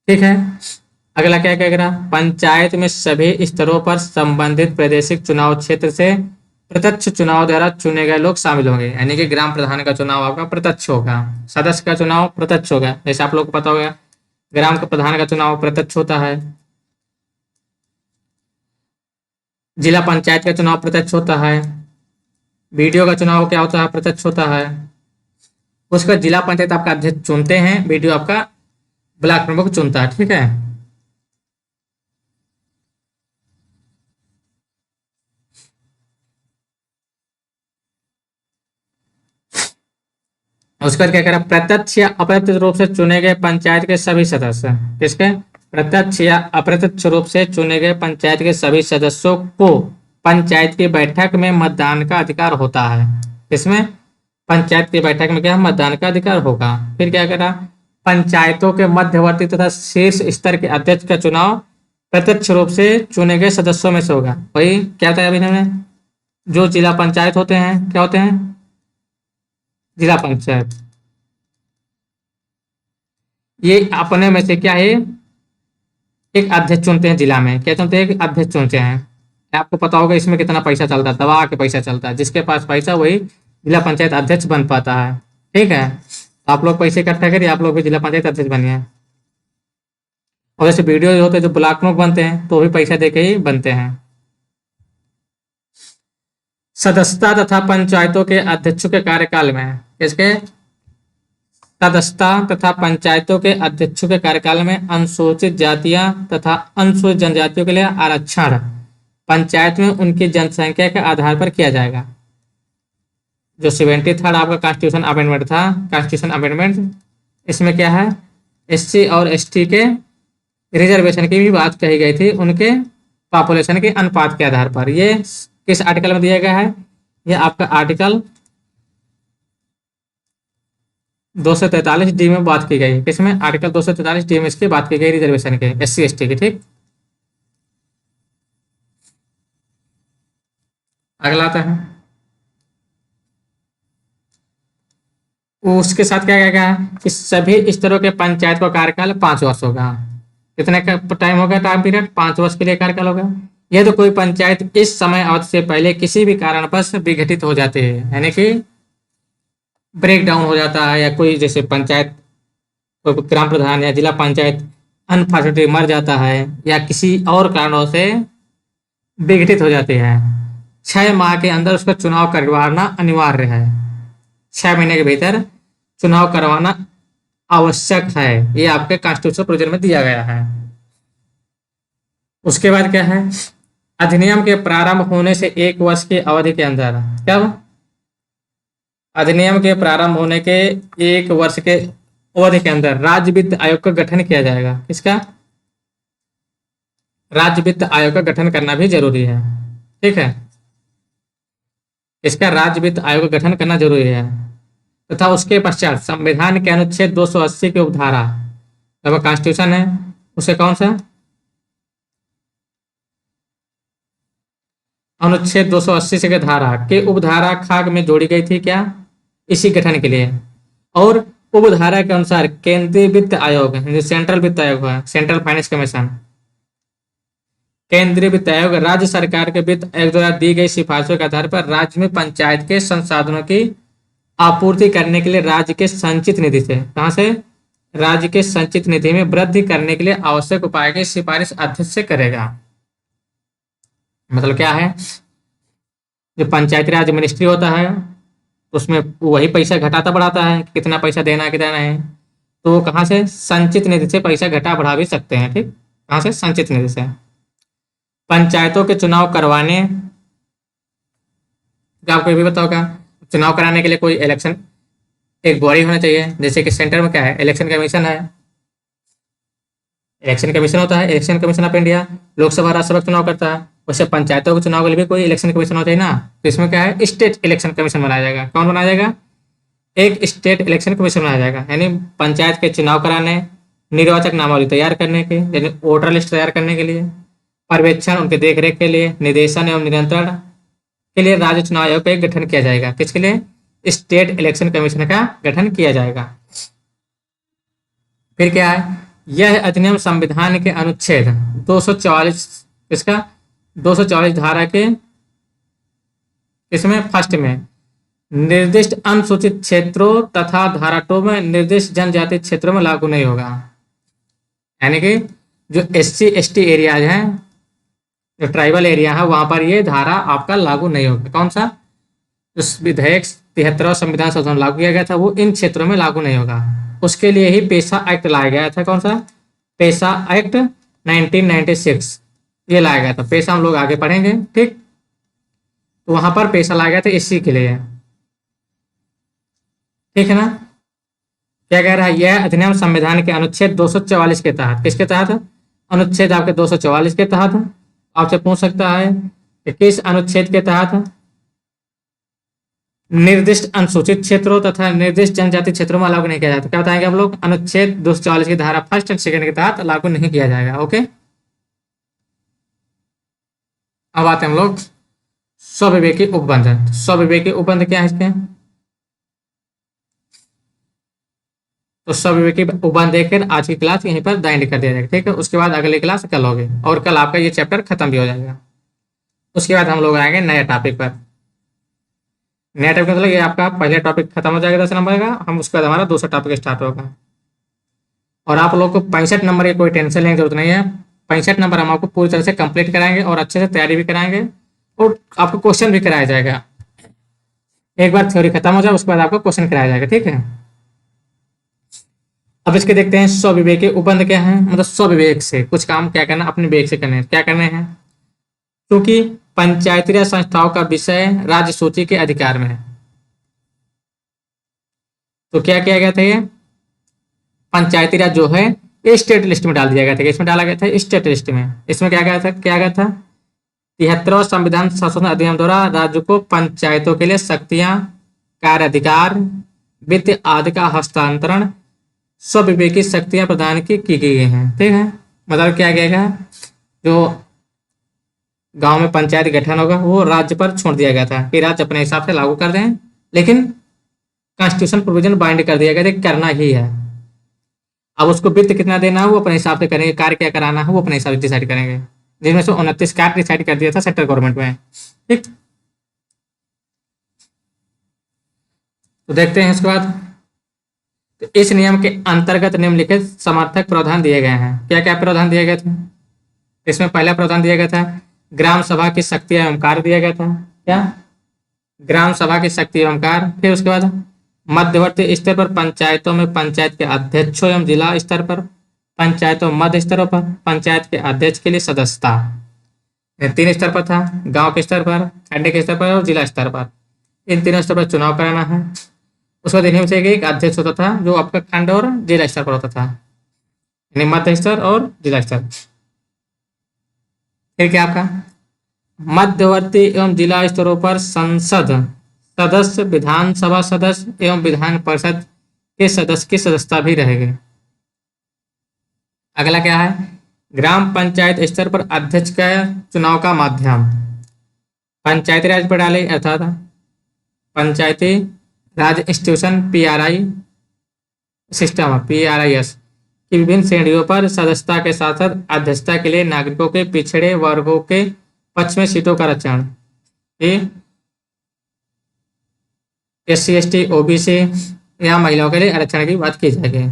ठीक है, अगला क्या कहेगा, पंचायत में सभी स्तरों पर संबंधित प्रादेशिक चुनाव क्षेत्र से प्रत्यक्ष चुनाव द्वारा चुने गए लोग शामिल होंगे, यानी कि ग्राम प्रधान का चुनाव आपका प्रत्यक्ष होगा, सदस्य का चुनाव प्रत्यक्ष होगा। जैसे आप लोग को पता होगा ग्राम का प्रधान का चुनाव प्रत्यक्ष होता है, जिला पंचायत का चुनाव प्रत्यक्ष होता है, बीडीओ का चुनाव क्या होता है, प्रत्यक्ष होता है। उसका जिला पंचायत आपका अध्यक्ष चुनते हैं, बीडीओ आपका ब्लॉक प्रमुख चुनता है। ठीक है, उसका क्या कह रहा है, प्रत्यक्ष या अप्रत्यक्ष रूप से चुने गए पंचायत के सभी सदस्य, किसके, प्रत्यक्ष या अप्रत्यक्ष रूप से चुने गए पंचायत के सभी सदस्यों को पंचायत की बैठक में मतदान का अधिकार होता है। इसमें पंचायत की बैठक में क्या मतदान का अधिकार होगा। फिर क्या करा, पंचायतों के मध्यवर्ती तथा शीर्ष स्तर के अध्यक्ष का चुनाव प्रत्यक्ष रूप से चुने गए सदस्यों में से होगा। वही क्या था अभी हमने, जो जिला पंचायत होते हैं क्या होते हैं, जिला पंचायत, ये अपने में से क्या है, एक अध्यक्ष चुनते हैं जिला में, क्या चुनते हैं, एक अध्यक्ष चुनते हैं। आपको पता होगा इसमें कितना पैसा चलता है, दबा के पैसा चलता है, जिसके पास पैसा वही जिला पंचायत अध्यक्ष बन पाता है। ठीक है, तो आप लोग पैसे इकट्ठा करिए, आप लोग भी जिला पंचायत अध्यक्ष बनिए। और जैसे वीडियो होते हैं जो ब्लॉक प्रमुख बनते हैं तो भी पैसा देके ही बनते हैं। सदस्यता तथा पंचायतों के अध्यक्षों के कार्यकाल में, इसके सदस्यता तथा पंचायतों के अध्यक्षों के कार्यकाल में अनुसूचित जातियां तथा अनुसूचित जनजातियों के लिए आरक्षण पंचायत में उनकी जनसंख्या के आधार पर किया जाएगा। जो 73rd आपका कॉन्स्टिट्यूशन अमेंडमेंट था, कॉन्स्टिट्यूशन अमेंडमेंट, इसमें क्या है, एससी और एसटी के रिजर्वेशन की भी बात कही गई थी, उनके पॉपुलेशन के अनुपात के आधार पर। ये किस आर्टिकल में दिया गया है, ये आपका आर्टिकल 243 डी में बात की गई। किसमें, आर्टिकल 243 डी में इसकी बात की गई रिजर्वेशन के, एससी एसटी की। ठीक, अगला आता है, उसके साथ क्या कहा गया कि सभी स्तरों के पंचायत का कार्यकाल 5 वर्ष होगा। कितने का टाइम होगा, टाइम पीरियड 5 वर्ष के लिए कार्यकाल होगा। यह तो कोई पंचायत इस समय अवधि से पहले किसी भी कारणवश विघटित हो जाते हैं, यानी कि ब्रेक डाउन हो जाता है, या कोई जैसे पंचायत, कोई ग्राम प्रधान या जिला पंचायत अनफॉर्चुनेटली मर जाता है या किसी और कारणों से विघटित हो जाते हैं, 6 माह के अंदर उसका चुनाव करवाना अनिवार्य है। 6 महीने के भीतर चुनाव करवाना आवश्यक है, ये आपके कॉन्स्टिट्यूशन प्रोविजन में दिया गया है। उसके बाद क्या है, अधिनियम के प्रारंभ होने से 1 वर्ष की अवधि के अंदर, क्या अधिनियम के प्रारंभ होने के 1 वर्ष के अवधि के अंदर राज्य वित्त आयोग का गठन किया जाएगा। किसका, राज्य वित्त आयोग का गठन करना भी जरूरी है। ठीक है, इसका राज्य वित्त आयोग का गठन करना जरूरी है। तथा उसके पश्चात संविधान के अनुच्छेद 280 की उपधारा, जब कॉन्स्टिट्यूशन है उसे कौन सा, अनुच्छेद 280 से के धारा के उपधारा खाक में जोड़ी गई थी, क्या, इसी गठन के लिए। और उपधारा के अनुसार केंद्रीय वित्त आयोग, सेंट्रल वित्त आयोग है, सेंट्रल फाइनेंस कमीशन, केंद्रीय वित्त आयोग राज्य सरकार के वित्त आयोग द्वारा दी गई सिफारिशों के आधार पर राज्य में पंचायत के संसाधनों की आपूर्ति करने के लिए राज्य के संचित निधि से, कहां से, राज्य के संचित निधि में वृद्धि करने के लिए आवश्यक उपाय की सिफारिश अध्यक्ष से करेगा। मतलब क्या है, जो पंचायती राज मिनिस्ट्री होता है उसमें वही पैसा घटाता बढ़ाता है, कितना पैसा देना है कितना नहीं, तो वो कहाँ से, संचित निधि से पैसा घटा बढ़ा भी सकते हैं। ठीक, कहाँ से, संचित निधि से। पंचायतों के चुनाव करवाने, आपको ये भी पता होगा, चुनाव कराने के लिए कोई इलेक्शन एक बॉडी होना चाहिए। जैसे कि सेंटर में क्या है, इलेक्शन कमीशन है, इलेक्शन कमीशन होता है, election commission of India Lok Sabha Rajya Sabha चुनाव करता है। वैसे पंचायतों के चुनाव के लिए भी कोई इलेक्शन कमीशन होता है ना, तो इसमें क्या है, स्टेट इलेक्शन कमीशन बनाया जाएगा। कौन बनाया जाएगा, एक स्टेट इलेक्शन कमीशन बनाया जाएगा, यानी पंचायत के चुनाव कराने, निर्वाचक नामावली तैयार करने के, यानी वोटर लिस्ट तैयार करने के लिए, पर्यवेक्षण उनके देखरेख के लिए, निर्देशन एवं नियंत्रण के लिए राज्य चुनाव आयोग का गठन किया जाएगा। किसके लिए, स्टेट इलेक्शन कमीशन का गठन किया जाएगा। फिर क्या है, यह अधिनियम संविधान के अनुच्छेद 244, इसका 244 धारा के इसमें फर्स्ट में निर्दिष्ट अनुसूचित क्षेत्रों तथा धारा 2 में निर्दिष्ट जनजाति क्षेत्रों में लागू नहीं होगा। यानी कि जो SC ST एरियाज हैं, जो ट्राइबल एरिया है, वहां पर ये धारा आपका लागू नहीं होगा। कौन सा, उस विधेयक 73वां संविधान संशोधन लागू किया गया था वो इन क्षेत्रों में लागू नहीं होगा। उसके लिए ही पेशा एक्ट लाया गया था। कौन सा, पेशा एक्ट 1996 ये लाया गया था। पेशा हम लोग आगे पढ़ेंगे। ठीक, तो वहां पर पेशा लाया गया था SC के लिए। ठीक है ना, क्या कह रहा है, यह अधिनियम संविधान के अनुच्छेद 244 के तहत, किसके तहत, अनुच्छेद आपके 244 के तहत आपसे पूछ सकता है कि किस अनुच्छेद के तहत निर्दिष्ट अनुसूचित क्षेत्रों तथा निर्दिष्ट जनजाति क्षेत्रों में लागू नहीं किया जाता। क्या बताएंगे हम लोग? अनुच्छेद 244 की धारा फर्स्ट एंड सेकंड के तहत लागू नहीं किया जाएगा। ओके, अब आते हैं हम लोग स्वविवेकी उपबंध। स्वविवेकी उपबंध क्या है इसके? तो स्वविवेकी उपबंध देखकर आज की क्लास यहीं पर दाइंड कर दिया जाएगा। ठीक है, उसके बाद अगली क्लास कल होगी और कल आपका ये चैप्टर खत्म भी हो जाएगा। उसके बाद हम लोग आएंगे नए टॉपिक पर। नया टॉपिक मतलब ये आपका पहले टॉपिक खत्म हो जाएगा 10 नंबर का, हम उसके बाद हमारा दूसरा टॉपिक स्टार्ट होगा। और आप लोग को 65 नंबर की कोई टेंशन लेने की जरूरत नहीं है। 65 नंबर हम आपको पूरी तरह से कंप्लीट कराएंगे और अच्छे से तैयारी भी कराएंगे और आपको क्वेश्चन भी कराया जाएगा। एक बार थ्योरी खत्म हो जाए उसके बाद आपको क्वेश्चन कराया जाएगा। ठीक है, अब इसके देखते हैं स्वविवेकी उपबंध क्या है। मतलब स्वविवेक से कुछ काम क्या करना, अपने विवेक से करने क्या करने हैं। क्योंकि पंचायती राज संस्थाओं का विषय राज्य सूची के अधिकार में है, तो क्या किया गया था, ये पंचायती राज जो है ये स्टेट लिस्ट में डाल दिया गया था। इसमें डाला गया था स्टेट लिस्ट में। इसमें क्या गया था 73वां संविधान संशोधन अधिनियम द्वारा राज्य को पंचायतों के लिए शक्तियां, कार्य अधिकार, वित्त आदि का हस्तांतरण, स्वविवेकी शक्तियां प्रदान की गई हैं। ठीक है, मतलब क्या गया, जो गांव में पंचायत गठन होगा वो राज्य पर छोड़ दिया गया था कि राज्य अपने हिसाब से लागू कर दें, लेकिन कॉन्स्टिट्यूशन प्रोविजन बाइंड कर दिया गया था करना ही है। अब उसको वित्त कितना देना है वो अपने हिसाब से करेंगे, कार्य क्या कराना है वो अपने हिसाब से डिसाइड करेंगे, जिसमें से 29 कार्य डिसाइड कर दिया था सेंट्रल गवर्नमेंट में। ठीक, तो देखते हैं इसके बाद। तो इस नियम के अंतर्गत निम्नलिखित समर्थक प्रावधान दिए गए हैं। क्या क्या प्रावधान दिए गए थे? इसमें पहला प्रावधान दिया गया था ग्राम सभा की शक्ति एवं कार्य दिया गया था। क्या? ग्राम सभा की शक्ति एवं कार्य। फिर उसके बाद मध्यवर्ती स्तर पर पंचायतों में पंचायत के अध्यक्षों एवं जिला स्तर पर पंचायतों मध्य स्तरों पर पंचायत के अध्यक्ष के लिए सदस्यता। 3 स्तर पर था, गांव के स्तर पर, खंड के स्तर पर और जिला स्तर पर। इन तीनों स्तर पर चुनाव कराना है। उसको देखने से एक अध्यक्ष होता था जो आपका खंड और जिला स्तर पर होता था, यानी मध्य स्तर और जिला स्तर। फिर क्या आपका मध्यवर्ती एवं जिला स्तरों पर संसद सदस्य, विधानसभा सदस्य एवं विधान परिषद के सदस्य की सदस्यता भी रहेगी। अगला क्या है ग्राम पंचायत स्तर पर अध्यक्ष का चुनाव का माध्यम पंचायती राज प्रणाली अर्थात पंचायती राज इंस्टीट्यूशन PRI सिस्टम PRIS की विभिन्न श्रेणियों पर सदस्यता के साथ साथ अध्यक्षता के लिए नागरिकों के पिछड़े वर्गों के पक्ष में सीटों का आरक्षण, SC ST OBC या महिलाओं के लिए आरक्षण की बात की जाएगी।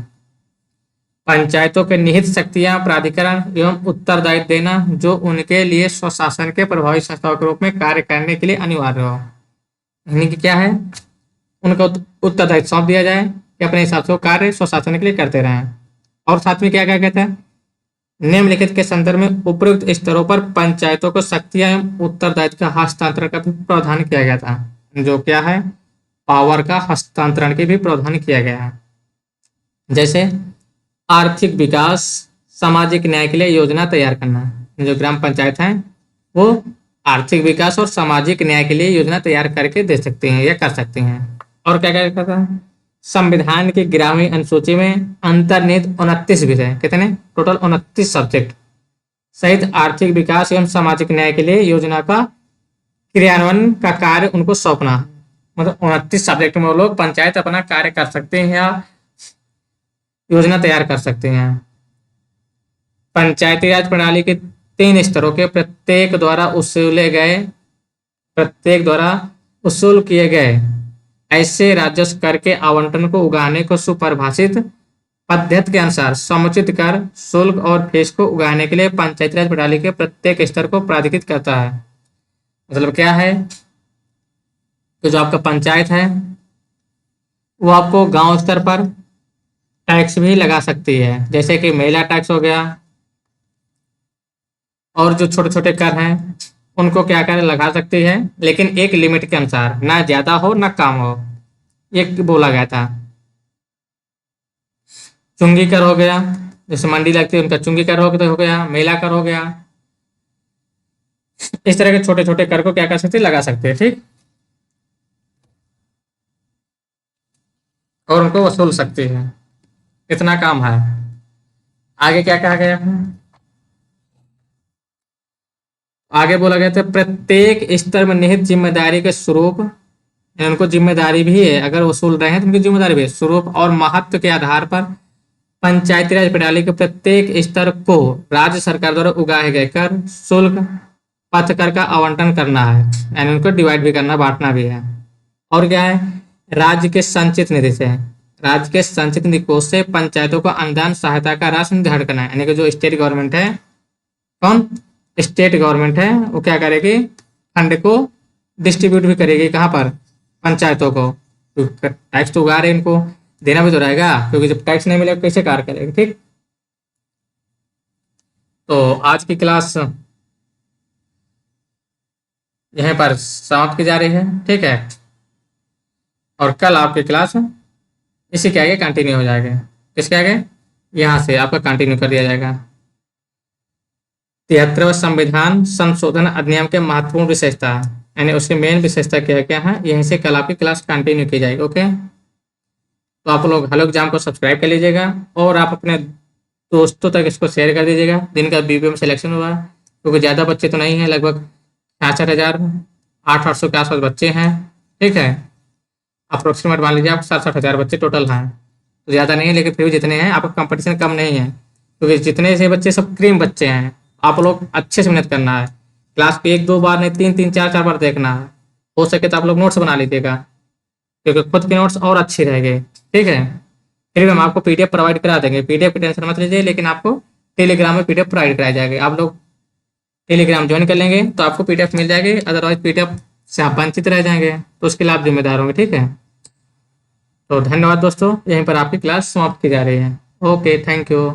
पंचायतों के निहित शक्तियां प्राधिकरण एवं उत्तरदायित्व देना जो उनके लिए स्वशासन के प्रभावी संस्थाओं के रूप में कार्य करने के लिए अनिवार्य हो। यानी कि क्या है उनको उत्तरदायित्व सौंप दिया जाए कि अपने हिसाब से कार्य स्वशासन के लिए करते रहें। और साथ में क्या क्या कहते हैं निम्नलिखित के संदर्भ में उपयुक्त स्तरों पर पंचायतों को शक्तियां एवं उत्तरदायित्व का हस्तांतरण का भी प्रावधान किया गया था। जो क्या है पावर का हस्तांतरण की भी प्रावधान किया गया है। जैसे आर्थिक विकास, सामाजिक न्याय के लिए योजना तैयार करना। जो ग्राम पंचायत है वो आर्थिक विकास और सामाजिक न्याय के लिए योजना तैयार करके दे सकते हैं या कर सकते हैं। और क्या क्या करता है संविधान की ग्रामीण अनुसूची में अंतर्निहित 29 विषय, कितने टोटल 29 सब्जेक्ट सहित आर्थिक विकास एवं सामाजिक न्याय के लिए योजना का क्रियान्वयन का कार्य उनको सौंपना। मतलब 29 सब्जेक्ट में वो लोग पंचायत अपना कार्य कर सकते हैं या योजना तैयार कर सकते हैं। पंचायती राज प्रणाली के 3 स्तरों के प्रत्येक द्वारा वसूल किए गए ऐसे राजस्व कर के आवंटन को उगाने को सुपरिभाषित पद्धति के अनुसार समुचित कर, शुल्क और फीस को उगाने के लिए पंचायती राज प्रणाली के प्रत्येक स्तर को प्राधिकृत करता है। मतलब क्या है कि जो आपका पंचायत है वो आपको गांव स्तर पर टैक्स भी लगा सकती है, जैसे कि महिला टैक्स हो गया और जो छोटे छोटे कर हैं उनको क्या कर लगा सकती है, लेकिन एक लिमिट के अनुसार, ना ज्यादा हो ना कम हो, ये बोला गया था। चुंगी कर हो गया, जैसे मंडी लगती है उनका चुंगी कर हो गया, मेला कर हो गया। इस तरह के छोटे छोटे कर को क्या कर सकते हैं, लगा सकते हैं, ठीक। और उनको वसूल सकती है। इतना काम है। आगे क्या कहा गया है? आगे बोला गया था प्रत्येक स्तर में निहित जिम्मेदारी के स्वरूप, यानी उनको जिम्मेदारी भी है, अगर वसूल रहे हैं तो उनकी जिम्मेदारी भी है, स्वरूप और महत्व के आधार पर पंचायती राज प्रणाली के प्रत्येक स्तर को राज्य सरकार द्वारा उगाए गए कर, शुल्क, पथ कर का आवंटन करना है, यानी उनको डिवाइड भी करना, बांटना भी है। और क्या है? राज्य के संचित निधि से, राज्य के संचित निधि कोष से पंचायतों को अनुदान सहायता का राशि निर्धारण करना है, यानी कि जो स्टेट गवर्नमेंट है, कौन स्टेट गवर्नमेंट है, वो क्या करेगी, फंड को डिस्ट्रीब्यूट भी करेगी, कहाँ पर, पंचायतों को। टैक्स तो उगा रहे, इनको देना भी तो रहेगा, क्योंकि जब टैक्स नहीं मिलेगा कैसे कार्य करेगा, ठीक। तो आज की क्लास यहीं पर समाप्त की जा रही है, ठीक है। और कल आपकी क्लास इसी के आगे कंटिन्यू हो जाएगा। किसके आगे? यहाँ से आपका कंटिन्यू कर दिया जाएगा। 73वां संविधान संशोधन अधिनियम के महत्वपूर्ण विशेषता, यानी उसकी मेन विशेषता क्या क्या है, यहीं से कल आपकी क्लास कंटिन्यू की जाएगी। ओके, तो आप लोग हेलो एग्जाम को सब्सक्राइब कर लीजिएगा और आप अपने दोस्तों तक इसको शेयर कर दीजिएगा। दिन का बीबीएम सिलेक्शन हुआ है, क्योंकि ज़्यादा बच्चे तो नहीं हैं, लगभग 66,000 800 के आसपास बच्चे हैं, ठीक है। अप्रोक्सीमेट मान लीजिए आप 67,000 बच्चे टोटल हैं, तो ज़्यादा नहीं है, लेकिन फिर भी जितने हैं आपका कंपटीशन कम नहीं है, क्योंकि जितने से बच्चे सब क्रीम बच्चे हैं। आप लोग अच्छे से मेहनत करना है, क्लास पे 1-2 बार नहीं 3-3 4-4 बार देखना है। हो सके तो आप लोग नोट्स बना लीजिएगा, क्योंकि खुद के नोट्स और अच्छे रहेंगे, ठीक है। फिर भी हम आपको पीडीएफ प्रोवाइड करा देंगे, पीडीएफ की टेंशन मत लीजिए, लेकिन आपको टेलीग्राम में पीडीएफ प्रोवाइड कराई जाएगी। आप लोग टेलीग्राम ज्वाइन कर लेंगे तो आपको पीडीएफ मिल जाएगी, अदरवाइज पीडीएफ से आप वंचित रह जाएंगे, तो उसके लिए आप जिम्मेदार होंगे, ठीक है। तो धन्यवाद दोस्तों, यहीं पर आपकी क्लास समाप्त की जा रही है। Okay, thank you.